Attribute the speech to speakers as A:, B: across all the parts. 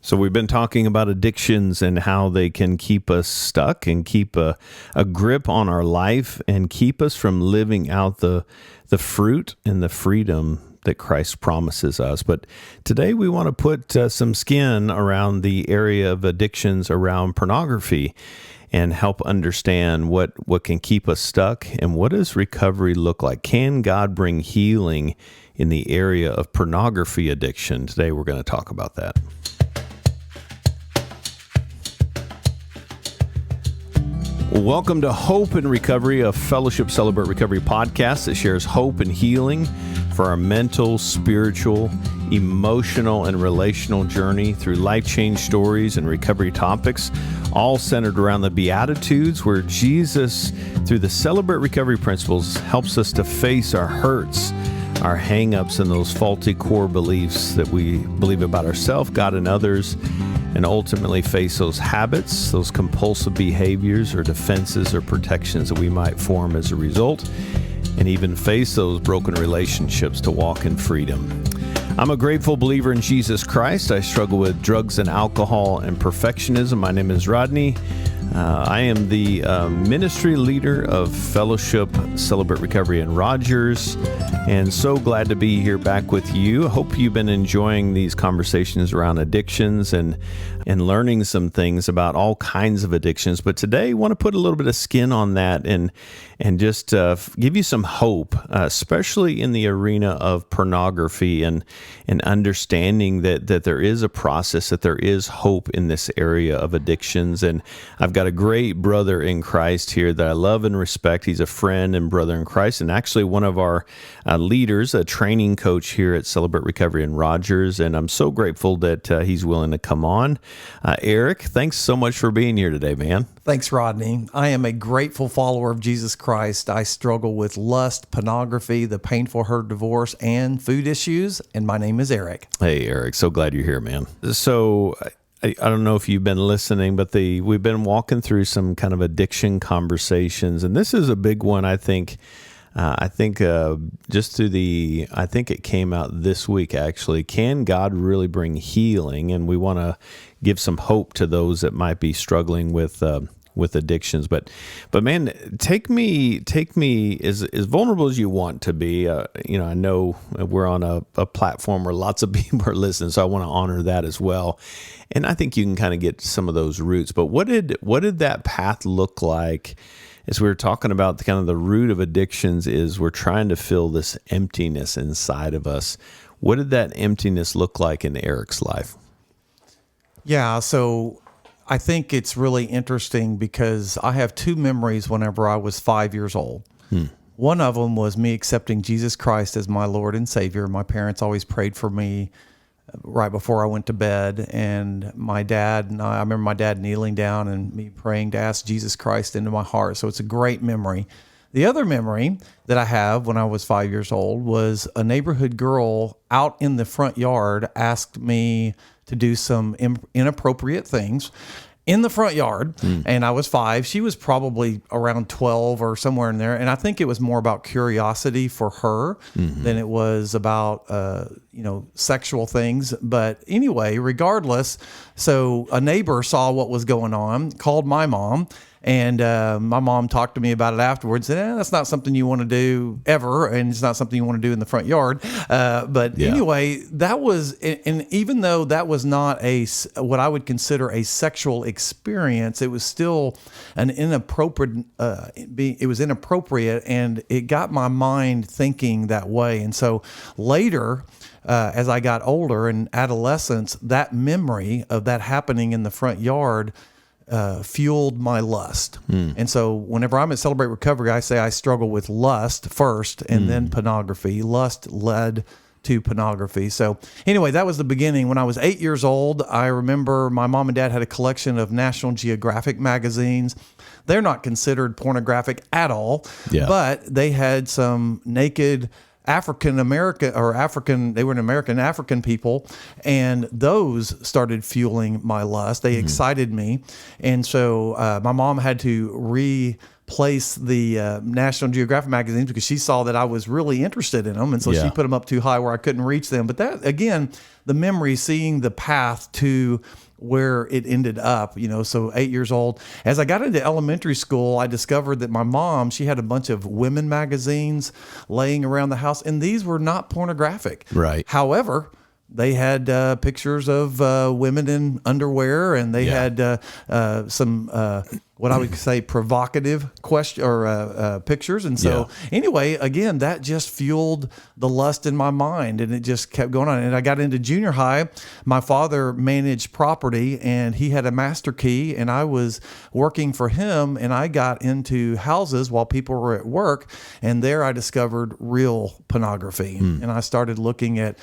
A: So we've been talking about addictions and how they can keep us stuck and keep a grip on our life and keep us from living out the fruit and the freedom that Christ promises us. But today we want to put some skin around the area of addictions around pornography and help understand what can keep us stuck and what does recovery look like. Can God bring healing in the area of pornography addiction? Today we're going to talk about that. Welcome to Hope and Recovery, a Fellowship Celebrate Recovery podcast that shares hope and healing for our mental, spiritual, emotional, and relational journey through life-change stories and recovery topics, all centered around the Beatitudes, where Jesus, through the Celebrate Recovery principles, helps us to face our hurts, our hang-ups, and those faulty core beliefs that we believe about ourselves, God, and others, and ultimately face those habits, those compulsive behaviors or defenses or protections that we might form as a result, and even face those broken relationships to walk in freedom. I'm a grateful believer in Jesus Christ. I struggle with drugs and alcohol and perfectionism. My name is Rodney. I am the ministry leader of Fellowship Celebrate Recovery in Rogers, and so glad to be here back with you. I hope you've been enjoying these conversations around addictions and learning some things about all kinds of addictions. But today I want to put a little bit of skin on that and just give you some hope, especially in the arena of pornography and understanding that there is a process, that there is hope in this area of addictions. And I've got a great brother in Christ here that I love and respect. He's a friend and brother in Christ, and actually one of our leaders, a training coach here at Celebrate Recovery in Rogers. And I'm so grateful that he's willing to come on. Eric, thanks so much for being here today, man.
B: Thanks, Rodney. I am a grateful follower of Jesus Christ. I struggle with lust, pornography, the painful hurt of divorce, and food issues. And my name is Eric.
A: Hey, Eric. So glad you're here, man. So I don't know if you've been listening, but we've been walking through some kind of addiction conversations, and this is a big one. I think it came out this week, actually. Can God really bring healing? And we want to give some hope to those that might be struggling with addictions. But man, take me as vulnerable as you want to be. I know we're on a platform where lots of people are listening, so I want to honor that as well. And I think you can kind of get some of those roots. But what did that path look like? As we were talking about, kind of the root of addictions is we're trying to fill this emptiness inside of us. What did that emptiness look like in Eric's life?
B: Yeah, so I think it's really interesting because I have two memories whenever I was 5 years old. One of them was me accepting Jesus Christ as my Lord and Savior. My parents always prayed for me right before I went to bed, and my dad and I remember my dad kneeling down and me praying to ask Jesus Christ into my heart. So it's a great memory. The other memory that I have when I was 5 years old was a neighborhood girl out in the front yard asked me to do some inappropriate things in the front yard. And I was 5. She was probably around 12 or somewhere in there. And I think it was more about curiosity for her than it was about, sexual things. But anyway, regardless, so a neighbor saw what was going on, called my mom. And my mom talked to me about it afterwards. Said, that's not something you want to do ever, and it's not something you want to do in the front yard. Anyway, that was, and even though that was not what I would consider a sexual experience, it was still an inappropriate. It was inappropriate, and it got my mind thinking that way. And so later, as I got older in adolescence, that memory of that happening in the front yard fueled my lust. And so whenever I'm at Celebrate Recovery, I say I struggle with lust first and then pornography. Lust led to pornography. So anyway, that was the beginning. When I was 8 years old, I remember my mom and dad had a collection of National Geographic magazines. They're not considered pornographic at all, but they had some naked they were an American African people, and those started fueling my lust. They excited me. And so my mom had to place the National Geographic magazines because she saw that I was really interested in them. And so she put them up too high where I couldn't reach them. But that, again, the memory, seeing the path to where it ended up, so 8 years old. As I got into elementary school, I discovered that my mom, she had a bunch of women magazines laying around the house, and these were not pornographic.
A: Right.
B: However, they had pictures of women in underwear, and they had some what I would say provocative pictures. And so anyway, again, that just fueled the lust in my mind, and it just kept going on. And I got into junior high. My father managed property, and he had a master key, and I was working for him, and I got into houses while people were at work, and there I discovered real pornography. And I started looking at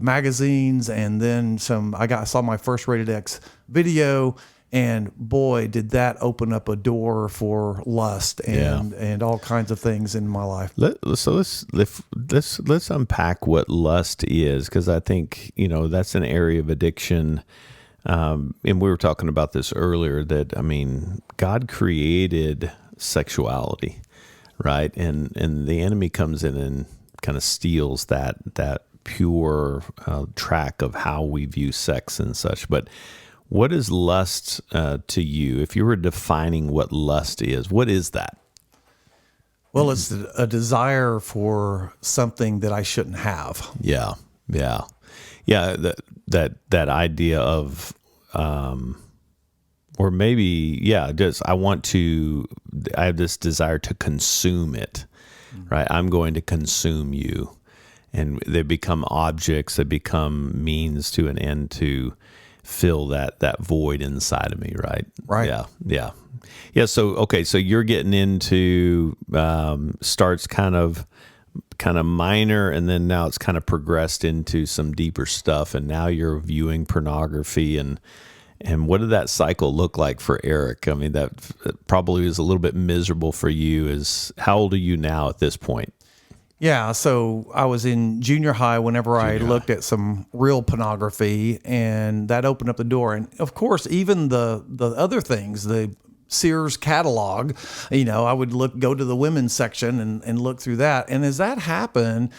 B: magazines, and then I saw my first Rated X video, and boy, did that open up a door for lust and all kinds of things in my life.
A: Let's unpack what lust is, because I think that's an area of addiction. And we were talking about this earlier, that God created sexuality, right? And the enemy comes in and kind of steals that pure track of how we view sex and such. But what is lust to you? If you were defining what lust is, what is that?
B: Well, it's a desire for something that I shouldn't have.
A: Yeah. That idea of, or maybe, just I have this desire to consume it, right? I'm going to consume you. And they become objects, that become means to an end to fill that void inside of me, right?
B: Right.
A: Yeah. So you're getting into starts kind of minor, and then now it's kind of progressed into some deeper stuff, and now you're viewing pornography. And what did that cycle look like for Eric? That probably was a little bit miserable for you. How old are you now at this point?
B: Yeah, so I was in junior high whenever I looked at some real pornography, and that opened up the door. And of course, even the other things, the Sears catalog, I would go to the women's section and look through that. And as that happened,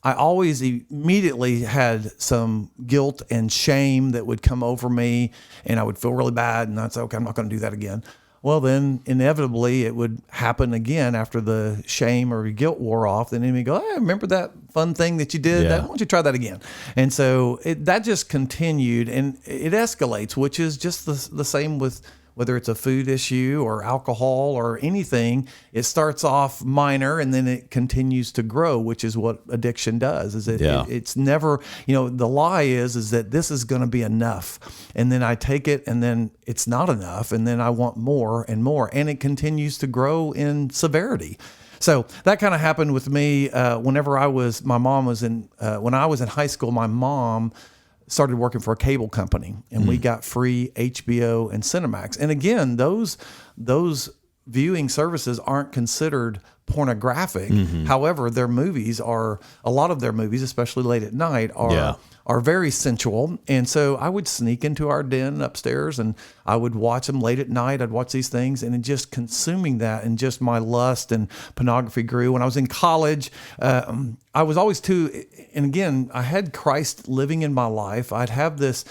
B: I always immediately had some guilt and shame that would come over me, and I would feel really bad, and I'd say, okay, I'm not going to do that again. Well, then inevitably it would happen again after the shame or guilt wore off. Then enemy go, I remember that fun thing that you did. Why don't you try that again? And so that just continued, and it escalates, which is just the same with whether it's a food issue or alcohol or anything. It starts off minor, and then it continues to grow, which is what addiction does. It's never, the lie is that this is going to be enough. And then I take it, and then it's not enough. And then I want more and more, and it continues to grow in severity. So that kind of happened with me when I was in high school. My mom started working for a cable company, and we got free HBO and Cinemax. And again, those viewing services aren't considered pornographic. However, a lot of their movies, especially late at night, are very sensual. And so I would sneak into our den upstairs, and I would watch them late at night. I'd watch these things, and just consuming that, and just my lust and pornography grew. When I was in college, I was always and again, I had Christ living in my life. I'd have this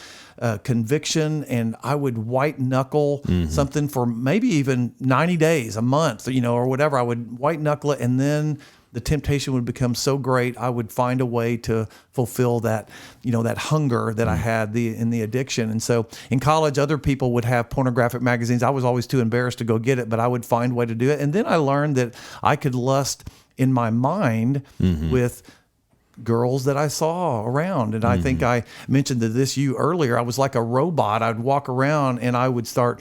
B: conviction, and I would white knuckle something for maybe even 90 days, a month, or whatever. I would white knuckle it, and then the temptation would become so great, I would find a way to fulfill that, that hunger that I had in the addiction. And so in college, other people would have pornographic magazines. I was always too embarrassed to go get it, but I would find a way to do it. And then I learned that I could lust in my mind with girls that I saw around. And I think I mentioned this you earlier. I was like a robot. I'd walk around, and I would start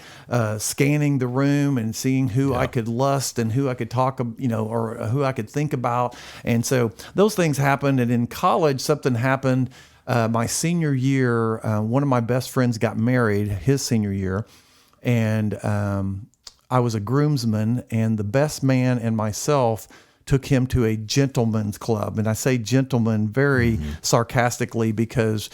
B: scanning the room and seeing who I could lust and who I could talk, or who I could think about. And so those things happened. And in college, something happened. My senior year, one of my best friends got married his senior year. And I was a groomsman, and the best man and myself took him to a gentleman's club. And I say gentleman very sarcastically, because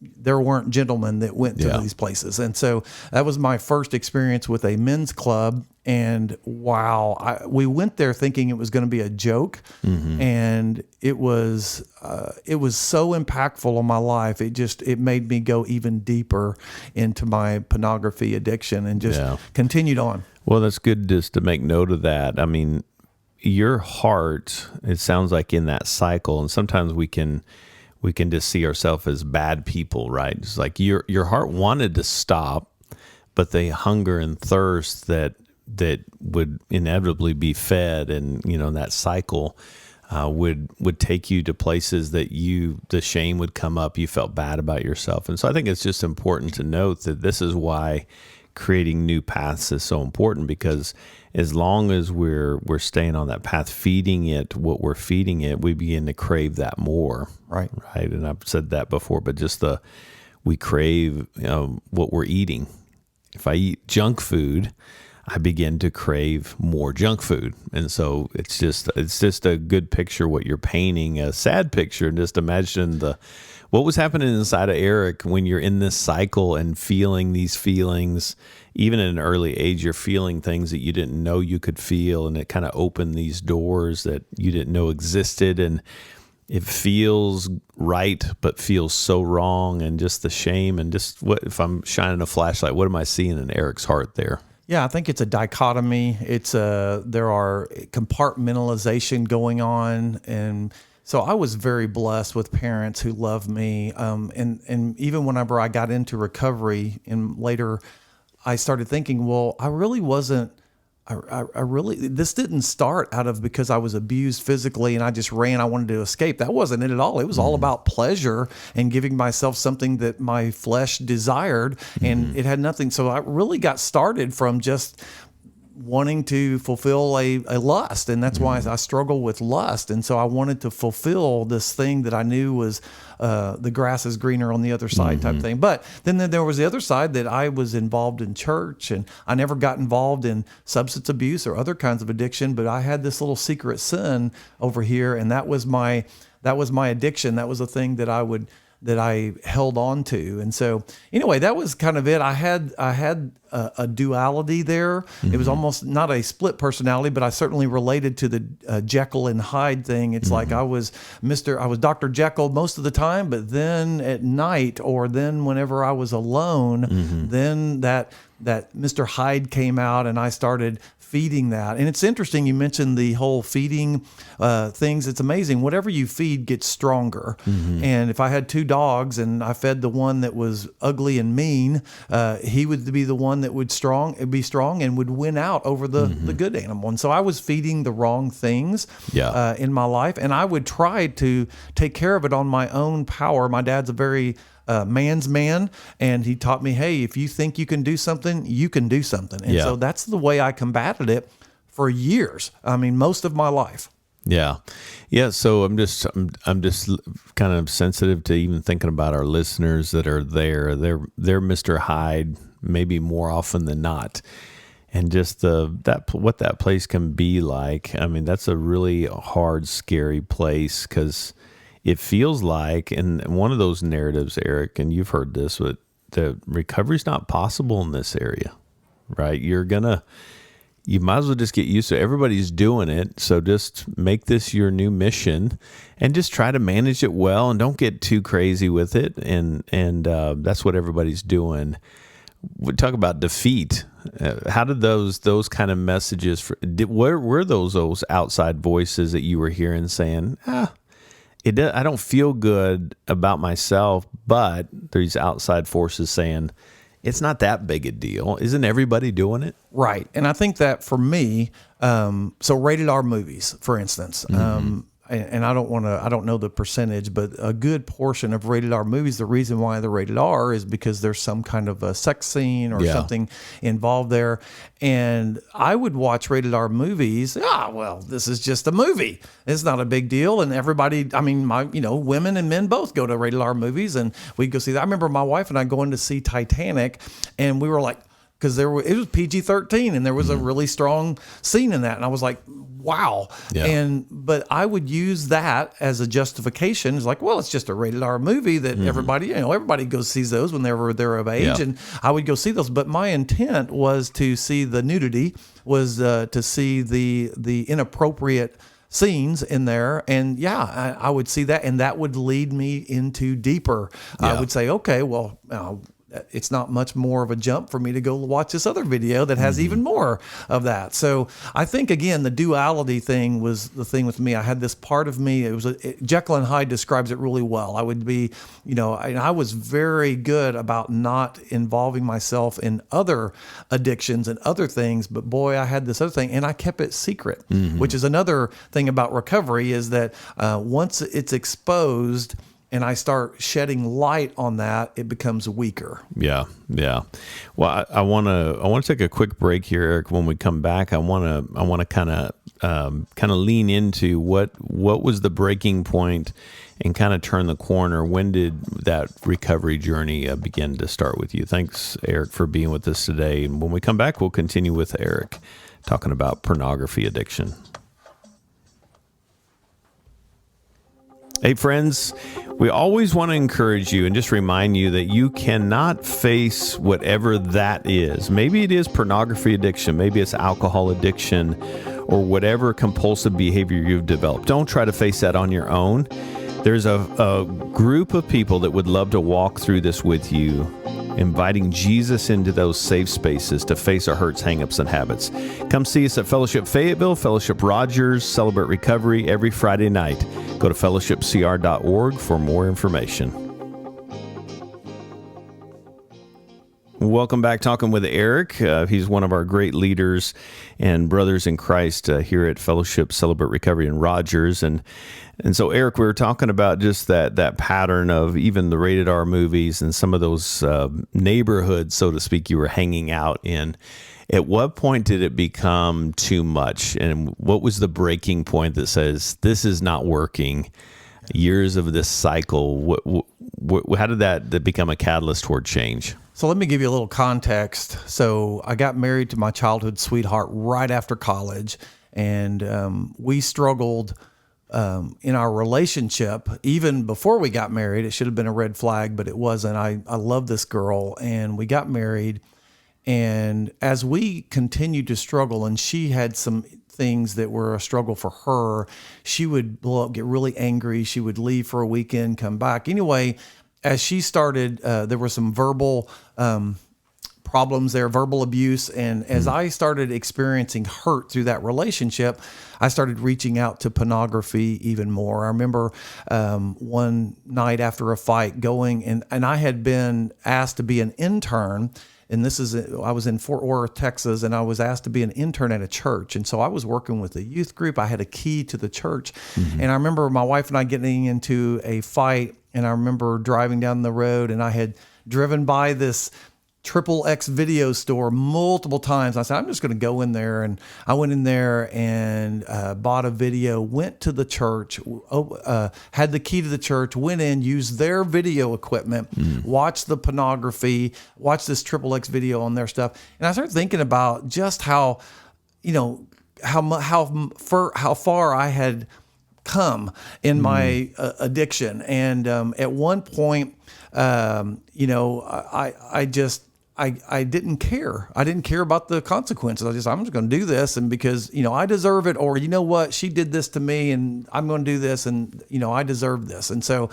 B: there weren't gentlemen that went to these places. And so that was my first experience with a men's club. And wow, we went there thinking it was going to be a joke. And it was so impactful on my life. It made me go even deeper into my pornography addiction and just continued on.
A: Well, that's good just to make note of that. I mean, your heart, it sounds like in that cycle, and sometimes we can just see ourselves as bad people, right? It's like your heart wanted to stop, but the hunger and thirst that would inevitably be fed, and that cycle would take you to places that the shame would come up. You felt bad about yourself, and so I think it's just important to note that this is why creating new paths is so important, because as long as we're staying on that path, feeding it what we're feeding it, we begin to crave that more.
B: Right.
A: And I've said that before, but just we crave what we're eating. If I eat junk food, I begin to crave more junk food. And so it's just a good picture what you're painting, a sad picture. And just imagine what was happening inside of Eric when you're in this cycle and feeling these feelings. Even at an early age, you're feeling things that you didn't know you could feel, and it kind of opened these doors that you didn't know existed. And it feels right, but feels so wrong, and just the shame. And just what if I'm shining a flashlight? What am I seeing in Eric's heart there?
B: Yeah, I think it's a dichotomy. There are compartmentalization going on, and so I was very blessed with parents who loved me. And even whenever I got into recovery and later, I started thinking, well, I really wasn't. This didn't start out of because I was abused physically and I just ran. I wanted to escape. That wasn't it at all. It was all about pleasure and giving myself something that my flesh desired, and it had nothing. So I really got started from just wanting to fulfill a lust, and that's why I struggle with lust. And so I wanted to fulfill this thing that I knew was the grass is greener on the other side type thing. But then there was the other side, that I was involved in church, and I never got involved in substance abuse or other kinds of addiction, but I had this little secret sin over here, and that was my addiction. That was the thing that I held on to. And so anyway, that was kind of it. I had a duality there. It was almost not a split personality, but I certainly related to the Jekyll and Hyde thing. It's like I was Dr. Jekyll most of the time, but then at night, or then whenever I was alone, then that Mr. Hyde came out, and I started feeding that. And it's interesting, you mentioned the whole feeding things. It's amazing. Whatever you feed gets stronger. And if I had two dogs and I fed the one that was ugly and mean, he would be the one that would be strong and would win out over the good animal. And so I was feeding the wrong things in my life, and I would try to take care of it on my own power. My dad's a very man's man, and he taught me, hey, if you think you can do something, you can do something. And so that's the way I combated it for years. I mean, most of my life.
A: Yeah. So I'm just kind of sensitive to even thinking about our listeners that are there. They're Mr. Hyde, maybe more often than not. And just what that place can be like. I mean, that's a really hard, scary place, because it feels like, and one of those narratives, Eric, and you've heard this, but the recovery's not possible in this area, right? You might as well just get used to it. Everybody's doing it, so just make this your new mission, and just try to manage it well, and don't get too crazy with it. And that's what everybody's doing. We talk about defeat. How did those kind of messages? Where were those outside voices that you were hearing saying, I don't feel good about myself, but there's outside forces saying it's not that big a deal. Isn't everybody doing it?
B: Right. And I think that for me, so rated R movies, for instance, and I don't know the percentage, but a good portion of rated R movies, the reason why they're rated R is because there's some kind of a sex scene or something involved there. And I would watch rated R movies. This is just a movie. It's not a big deal. And everybody, I mean, women and men both go to rated R movies, and we'd go see that. I remember my wife and I going to see Titanic, and we were like, because it was PG-13 and there was a really strong scene in that, and I was like, wow.
A: Yeah.
B: But I would use that as a justification. It's like, well, it's just a rated R movie that everybody goes sees those whenever they're of age,
A: Yeah.
B: and I would go see those. But my intent was to see the nudity, was to see the inappropriate scenes in there, and I would see that, and that would lead me into deeper. I would say, okay, well, it's not much more of a jump for me to go watch this other video that has even more of that. So I think, again, the duality thing was the thing with me. I had this part of me, Jekyll and Hyde describes it really well. I would be, and I was very good about not involving myself in other addictions and other things, but boy, I had this other thing, and I kept it secret, which is another thing about recovery, is that once it's exposed and I start shedding light on that, it becomes weaker.
A: Yeah. Well, I want to take a quick break here, Eric. When we come back, I want to kind of lean into what was the breaking point and kind of turn the corner. When did that recovery journey begin to start with you? Thanks, Eric, for being with us today. And when we come back, we'll continue with Eric talking about pornography addiction. Hey, friends, we always want to encourage you and just remind you that you cannot face whatever that is. Maybe it is pornography addiction, maybe it's alcohol addiction, or whatever compulsive behavior you've developed. Don't try to face that on your own. There's a group of people that would love to walk through this with you, inviting Jesus into those safe spaces to face our hurts, hangups, and habits. Come see us at Fellowship Fayetteville, Fellowship Rogers, Celebrate Recovery every Friday night. Go to fellowshipcr.org for more information. Welcome back, talking with Eric. He's one of our great leaders and brothers in Christ here at Fellowship Celebrate Recovery in Rogers. And so, Eric, we were talking about just that pattern of even the rated R movies and some of those neighborhoods, so to speak, you were hanging out in. At what point did it become too much? And what was the breaking point that says, this is not working? Years of this cycle, how did that become a catalyst toward change?
B: So let me give you a little context. So I got married to my childhood sweetheart right after college, and we struggled in our relationship. Even before we got married, it should have been a red flag, but it wasn't. I love this girl, and we got married. And as we continued to struggle, and she had some things that were a struggle for her, she would blow up, get really angry. She would leave for a weekend, come back. Anyway, as she started, there were some verbal problems there, verbal abuse. And as I started experiencing hurt through that relationship, I started reaching out to pornography even more. I remember one night after a fight going, and I had been asked to be an intern. And I was in Fort Worth, Texas, and I was asked to be an intern at a church. And so I was working with a youth group. I had a key to the church. And I remember my wife and I getting into a fight. And I remember driving down the road, and I had driven by this XXX video store multiple times. I said, I'm just going to go in there. And I went in there and bought a video, went to the church, had the key to the church, went in, used their video equipment, watched the pornography, watched this XXX video on their stuff. And I started thinking about just how far I had come in my addiction. And at one point, I didn't care. I didn't care about the consequences. I'm just going to do this. And because, I deserve it, or, you know what, she did this to me and I'm going to do this, and, I deserve this. And so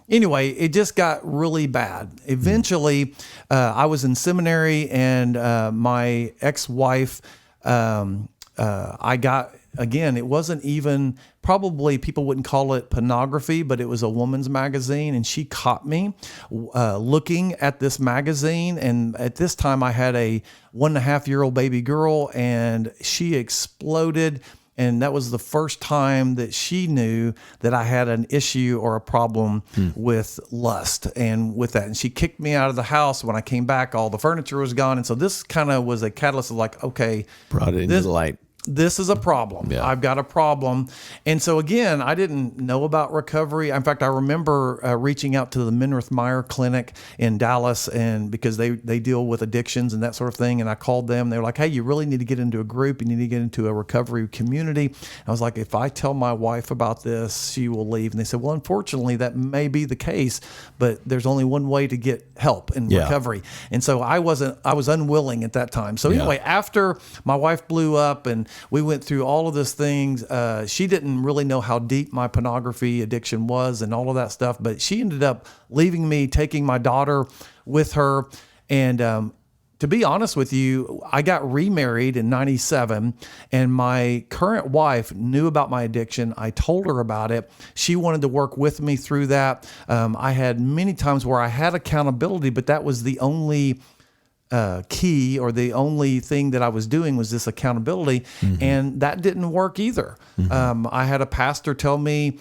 B: anyway, it just got really bad. Eventually, I was in seminary, and my ex-wife, I got, again, it wasn't even, probably people wouldn't call it pornography, but it was a woman's magazine. And she caught me looking at this magazine. And at this time I had a 1.5-year-old baby girl, and she exploded. And that was the first time that she knew that I had an issue or a problem with lust and with that. And she kicked me out of the house. When I came back, all the furniture was gone. And so this kind of was a catalyst of like, okay,
A: brought it into the light.
B: this is a problem.
A: Yeah.
B: I've got a problem. And so again, I didn't know about recovery. In fact, I remember reaching out to the Minirth Meyer Clinic in Dallas, and because they deal with addictions and that sort of thing. And I called them. They were like, hey, you really need to get into a group. You need to get into a recovery community. I was like, if I tell my wife about this, she will leave. And they said, well, unfortunately, that may be the case, but there's only one way to get help in recovery. And so I was unwilling at that time. So anyway, after my wife blew up and we went through all of these things, she didn't really know how deep my pornography addiction was and all of that stuff, but she ended up leaving me, taking my daughter with her. And to be honest with you, I got remarried in 97, and my current wife knew about my addiction. I told her about it. She wanted to work with me through that. I had many times where I had accountability, but that was the only key, or the only thing that I was doing was this accountability. And that didn't work either. I had a pastor tell me,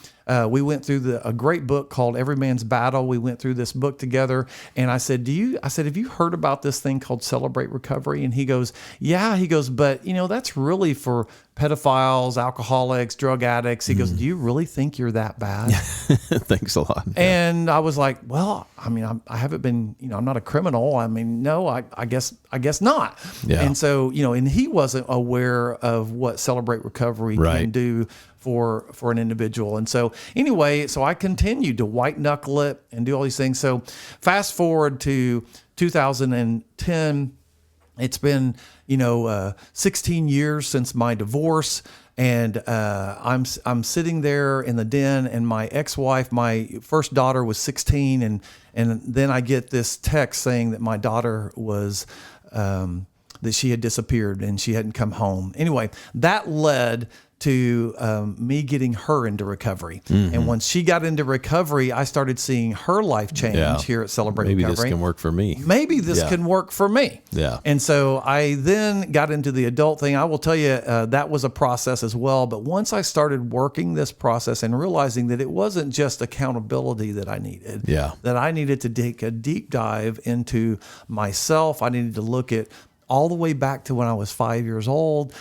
B: we went through a great book called Every Man's Battle. We went through this book together, and I said, have you heard about this thing called Celebrate Recovery? And he goes, yeah. He goes, but that's really for pedophiles, alcoholics, drug addicts. He goes, do you really think you're that bad?
A: Thanks a lot.
B: And I was like, well, I mean, I haven't been, I'm not a criminal. I mean, no, I guess not.
A: Yeah.
B: And so, and he wasn't aware of what Celebrate Recovery can do for an individual. And so anyway, so I continued to white knuckle it and do all these things. So fast forward to 2010, it's been, 16 years since my divorce. And I'm sitting there in the den, and my ex-wife, my first daughter, was 16, and then I get this text saying that my daughter was that she had disappeared and she hadn't come home. Anyway, that led to me getting her into recovery. And once she got into recovery, I started seeing her life change here at Celebrate
A: Maybe
B: Recovery.
A: this can work for me.
B: Maybe this can work for me.
A: Yeah.
B: And so I then got into the adult thing. I will tell you that was a process as well. But once I started working this process and realizing that it wasn't just accountability that I needed, that I needed to take a deep dive into myself. I needed to look at all the way back to when I was 5 years old,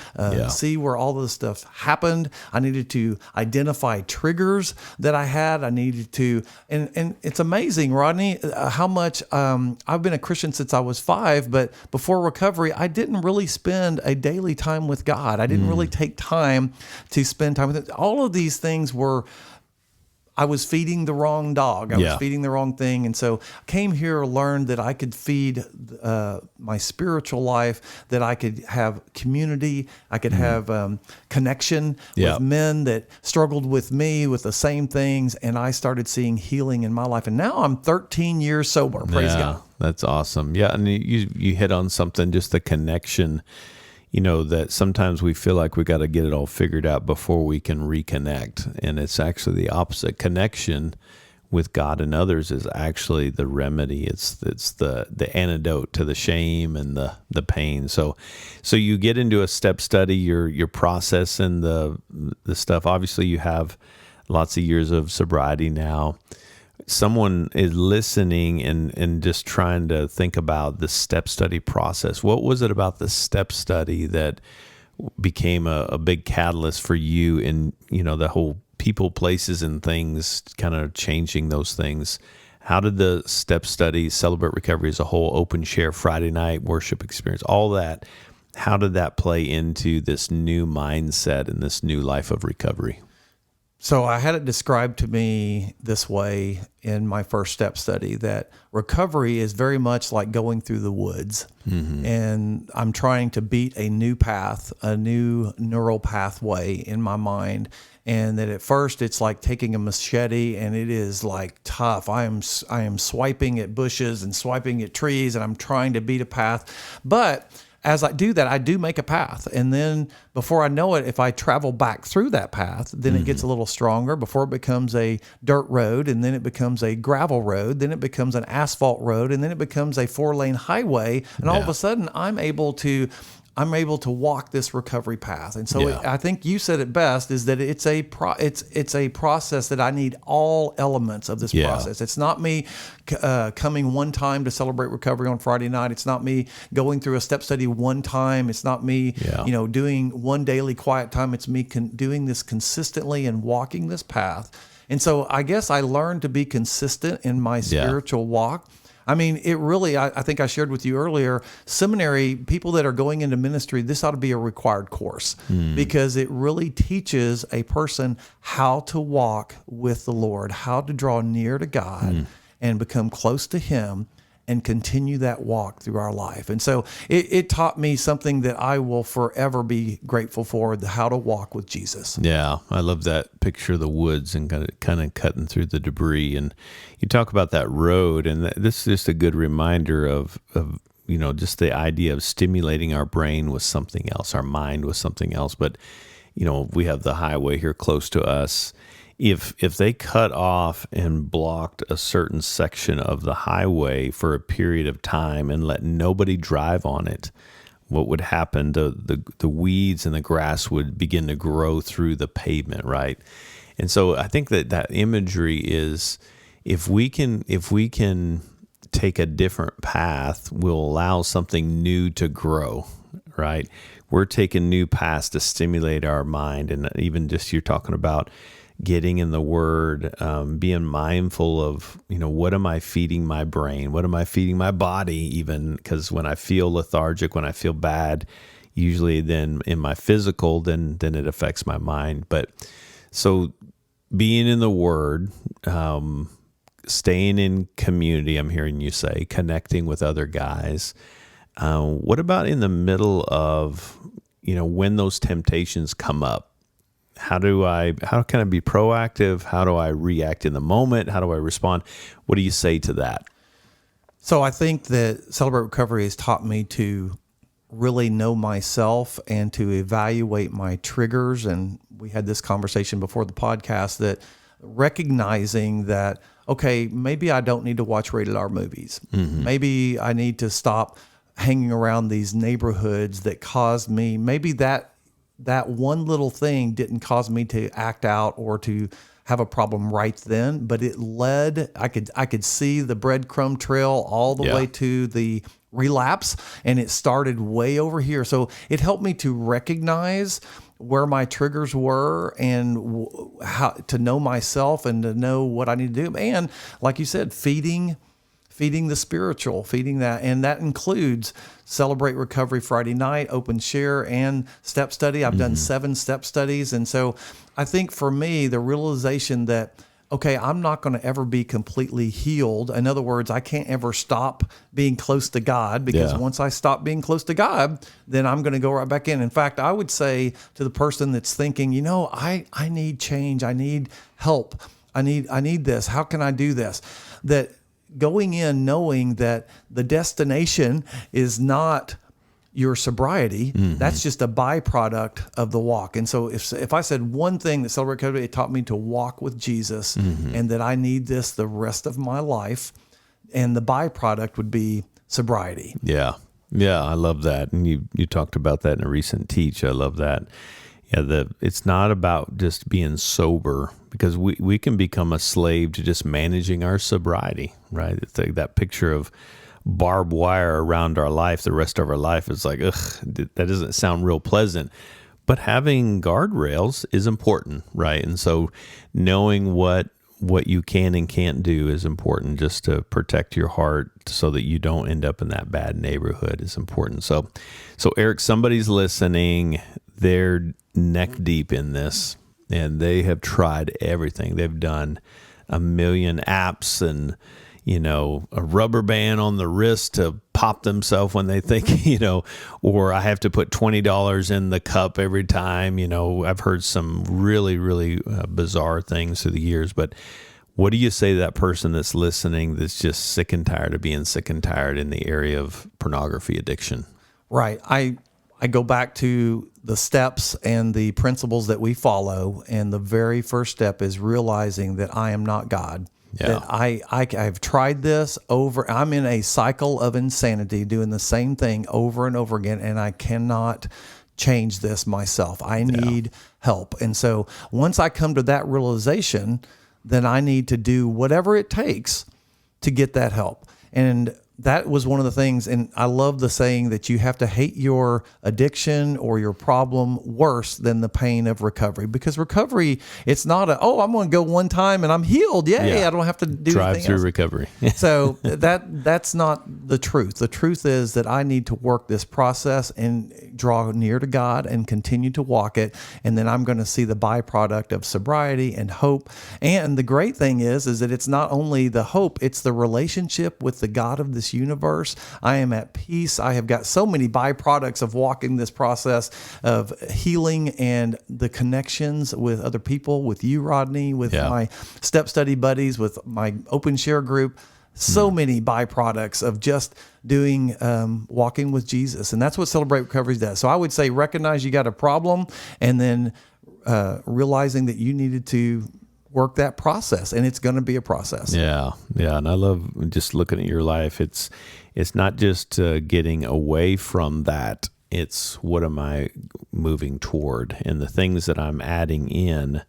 B: see where all this stuff happened. I needed to identify triggers that I had. I needed to, and it's amazing, Rodney, how much I've been a Christian since I was 5, but before recovery, I didn't really spend a daily time with God. I didn't really take time to spend time with it. All of these things were, I was feeding the wrong dog. I was feeding the wrong thing. And so I came here, learned that I could feed my spiritual life, that I could have community, I could have connection with men that struggled with me with the same things. And I started seeing healing in my life. And now I'm 13 years sober. Praise God.
A: That's awesome. Yeah. And you hit on something, just the connection. That sometimes we feel like we got to get it all figured out before we can reconnect. And it's actually the opposite. Connection with God and others is actually the remedy. It's the antidote to the shame and the pain. So you get into a step study, you're processing the stuff. Obviously you have lots of years of sobriety now. Someone is listening and just trying to think about the step study process. What was it about the step study that became a big catalyst for you in, the whole people, places, and things, kind of changing those things? How did the step study, Celebrate Recovery as a whole, open share, Friday night worship experience, all that, how did that play into this new mindset and this new life of recovery?
B: So I had it described to me this way in my first step study, that recovery is very much like going through the woods. And I'm trying to beat a new path, a new neural pathway in my mind. And that at first it's like taking a machete, and it is like tough. I am swiping at bushes and swiping at trees, and I'm trying to beat a path. But as I do that, I do make a path. And then before I know it, if I travel back through that path, then it gets a little stronger before it becomes a dirt road, and then it becomes a gravel road, then it becomes an asphalt road, and then it becomes a 4-lane highway. And all of a sudden I'm able to I'm able to walk this recovery path. And so
A: Yeah.
B: I think you said it best, is that it's a process that I need all elements of this
A: Yeah.
B: process. It's not me coming one time to celebrate recovery on Friday night. It's not me going through a step study one time. It's not me,
A: Yeah.
B: doing one daily quiet time. It's me doing this consistently and walking this path. And so I guess I learned to be consistent in my spiritual walk. I mean, it really, I think I shared with you earlier, seminary, people that are going into ministry, this ought to be a required course because it really teaches a person how to walk with the Lord, how to draw near to God and become close to Him and continue that walk through our life. And so it taught me something that I will forever be grateful for, how to walk with Jesus.
A: Yeah, I love that picture of the woods and kind of cutting through the debris. And you talk about that road, and this is just a good reminder of just the idea of stimulating our brain with something else, our mind with something else. But we have the highway here close to us. If they cut off and blocked a certain section of the highway for a period of time and let nobody drive on it, what would happen? The weeds and the grass would begin to grow through the pavement, right? And so I think that imagery is, if we can take a different path, we'll allow something new to grow, right? We're taking new paths to stimulate our mind, and even just you're talking about getting in the Word, being mindful of, what am I feeding my brain? What am I feeding my body? Even because when I feel lethargic, when I feel bad, usually then in my physical, then it affects my mind. But so being in the Word, staying in community, I'm hearing you say, connecting with other guys. What about in the middle of, when those temptations come up? How can I be proactive? How do I react in the moment? How do I respond? What do you say to that?
B: So I think that Celebrate Recovery has taught me to really know myself and to evaluate my triggers. And we had this conversation before the podcast, that recognizing that, okay, maybe I don't need to watch rated R movies. Maybe I need to stop hanging around these neighborhoods that caused me, maybe that one little thing didn't cause me to act out or to have a problem right then, but it led, I could see the breadcrumb trail all the way to the relapse, and it started way over here. So it helped me to recognize where my triggers were and how to know myself and to know what I need to do. And like you said, feeding the spiritual, feeding that. And that includes Celebrate Recovery Friday night, Open Share, and Step Study. I've done 7 step studies. And so I think for me, the realization that, okay, I'm not going to ever be completely healed. In other words, I can't ever stop being close to God, because once I stop being close to God, then I'm going to go right back in. In fact, I would say to the person that's thinking, I need change. I need help. I need this. How can I do this? That going in knowing that the destination is not your sobriety, that's just a byproduct of the walk. And so if I said one thing that Celebrate Recovery, it taught me to walk with Jesus, and that I need this the rest of my life, and the byproduct would be sobriety.
A: Yeah, I love that. And you talked about that in a recent teach. I love that. Yeah, it's not about just being sober, because we can become a slave to just managing our sobriety, right? It's like that picture of barbed wire around our life the rest of our life. It's like, ugh, that doesn't sound real pleasant. But having guardrails is important, right? And so knowing what you can and can't do is important, just to protect your heart so that you don't end up in that bad neighborhood is important. So Eric, somebody's listening, they're neck deep in this, and they have tried everything. They've done a million apps and, a rubber band on the wrist to pop themselves when they think, or I have to put $20 in the cup every time. I've heard some really, really bizarre things through the years. But what do you say to that person that's listening that's just sick and tired of being sick and tired in the area of pornography addiction?
B: Right. I go back to the steps and the principles that we follow. And the very first step is realizing that I am not God.
A: Yeah.
B: That I've tried this over. I'm in a cycle of insanity, doing the same thing over and over again, and I cannot change this myself. I need help. And so once I come to that realization, then I need to do whatever it takes to get that help. And that was one of the things, and I love the saying that you have to hate your addiction or your problem worse than the pain of recovery. Because recovery, it's not I'm going to go one time and I'm healed. Yay,
A: Yeah.
B: I don't have to do
A: Drive
B: anything
A: through
B: else.
A: recovery.
B: So that's not the truth. The truth is that I need to work this process and draw near to God and continue to walk it. And then I'm going to see the byproduct of sobriety and hope. And the great thing is that it's not only the hope, it's the relationship with the God of this universe. I am at peace. I have got so many byproducts of walking this process of healing and the connections with other people, with you, Rodney, with my step study buddies, with my open share group. So many byproducts of just doing walking with Jesus. And that's what Celebrate Recovery does. So I would say recognize you got a problem, and then realizing that you needed to work that process, and it's going to be a process.
A: Yeah. And I love just looking at your life. It's not just getting away from that. It's what am I moving toward, and the things that I'm adding in,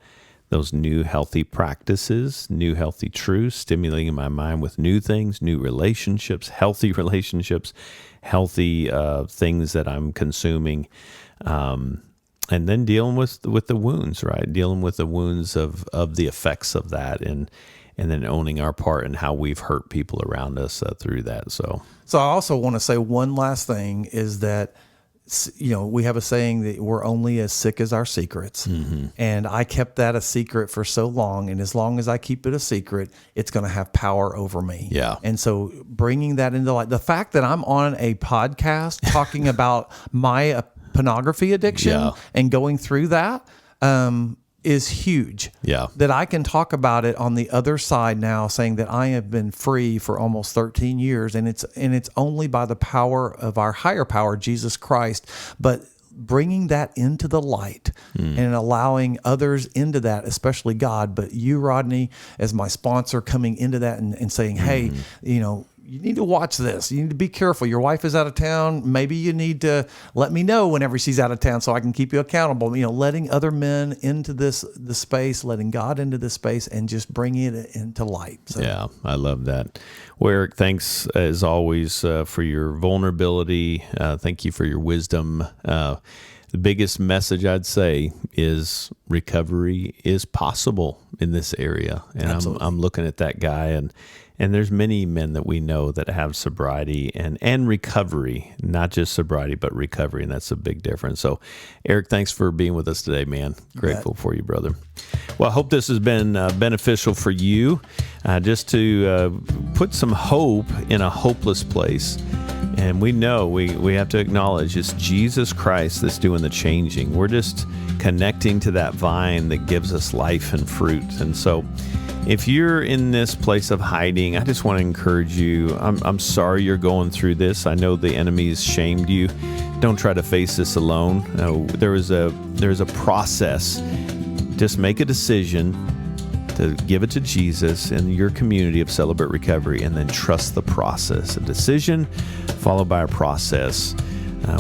A: those new healthy practices, new healthy truths, stimulating my mind with new things, new relationships, healthy relationships, healthy things that I'm consuming. And then dealing with the wounds, right? Dealing with the wounds of the effects of that, and then owning our part in how we've hurt people around us through that. So
B: I also want to say one last thing is that, we have a saying that we're only as sick as our secrets. Mm-hmm. And I kept that a secret for so long. And as long as I keep it a secret, it's going to have power over me.
A: Yeah.
B: And so bringing that into light, the fact that I'm on a podcast talking about my pornography addiction and going through that, is huge.
A: Yeah.
B: That I can talk about it on the other side now, saying that I have been free for almost 13 years, and it's only by the power of our higher power, Jesus Christ, but bringing that into the light and allowing others into that, especially God, but you, Rodney, as my sponsor, coming into that and saying, hey, you need to watch this. You need to be careful. Your wife is out of town. Maybe you need to let me know whenever she's out of town so I can keep you accountable. Letting other men into the space, letting God into this space, and just bringing it into light. So.
A: Yeah, I love that. Well, Eric, thanks as always for your vulnerability. Thank you for your wisdom. The biggest message I'd say is recovery is possible in this area. And I'm looking at that guy, and there's many men that we know that have sobriety and recovery, not just sobriety, but recovery. And that's a big difference. So, Eric, thanks for being with us today, man. Grateful for you, brother. Well, I hope this has been beneficial for you, just to put some hope in a hopeless place. And we know we have to acknowledge it's Jesus Christ that's doing the changing. We're just connecting to that vine that gives us life and fruit. And so if you're in this place of hiding, I just want to encourage you. I'm sorry you're going through this. I know the enemy's shamed you. Don't try to face this alone. There is a process. Just make a decision to give it to Jesus in your community of Celebrate Recovery, and then trust the process. A decision followed by a process.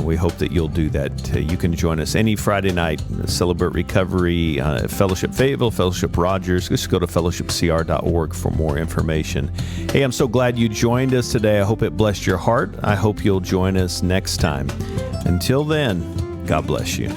A: We hope that you'll do that. You can join us any Friday night, Celebrate Recovery, Fellowship Fayetteville, Fellowship Rogers. Just go to fellowshipcr.org for more information. Hey, I'm so glad you joined us today. I hope it blessed your heart. I hope you'll join us next time. Until then, God bless you.